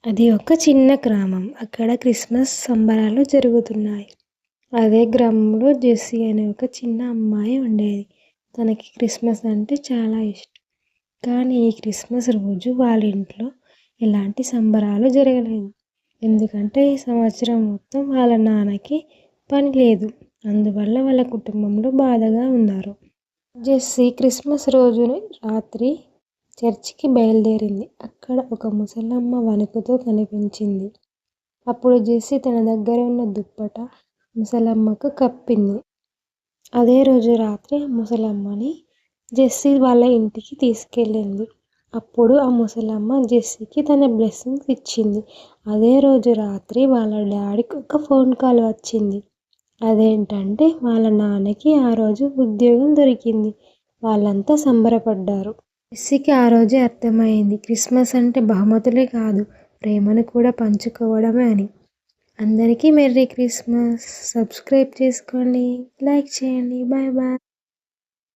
అది ఒక చిన్న గ్రామం. అక్కడ క్రిస్మస్ సంబరాలు జరుగుతున్నాయి. అదే గ్రామంలో జెస్సీ అనే ఒక చిన్న అమ్మాయి ఉండేది. తనకి క్రిస్మస్ అంటే చాలా ఇష్టం. కానీ ఈ క్రిస్మస్ రోజు వాళ్ళ ఇంట్లో ఎలాంటి సంబరాలు జరగలేదు. ఎందుకంటే ఈ సంవత్సరం మొత్తం వాళ్ళ నాన్నకి పని లేదు. అందువల్ల వాళ్ళ కుటుంబంలో బాధగా ఉన్నారు. జెస్సీ క్రిస్మస్ రోజున రాత్రి చర్చికి బయలుదేరింది. అక్కడ ఒక ముసలమ్మ వణుకుతో కనిపించింది. అప్పుడు జెస్సీ తన దగ్గర ఉన్న దుప్పట ముసలమ్మకు కప్పింది. అదే రోజు రాత్రి ఆ ముసలమ్మని జెస్సీ వాళ్ళ ఇంటికి తీసుకెళ్ళింది. అప్పుడు ఆ ముసలమ్మ జెస్సీకి తన బ్లెస్సింగ్స్ ఇచ్చింది. అదే రోజు రాత్రి వాళ్ళ డాడీకి ఒక ఫోన్ కాల్ వచ్చింది. అదేంటంటే వాళ్ళ నాన్నకి ఆ రోజు ఉద్యోగం దొరికింది. వాళ్ళంతా సంబరపడ్డారు. జెస్సీకి ఆ రోజే అర్థమైంది క్రిస్మస్ అంటే బహుమతులే కాదు, ప్రేమను కూడా పంచుకోవడమే అని. అందరికీ మెర్రీ క్రిస్మస్. సబ్స్క్రైబ్ చేసుకోండి, లైక్ చేయండి. Bye bye.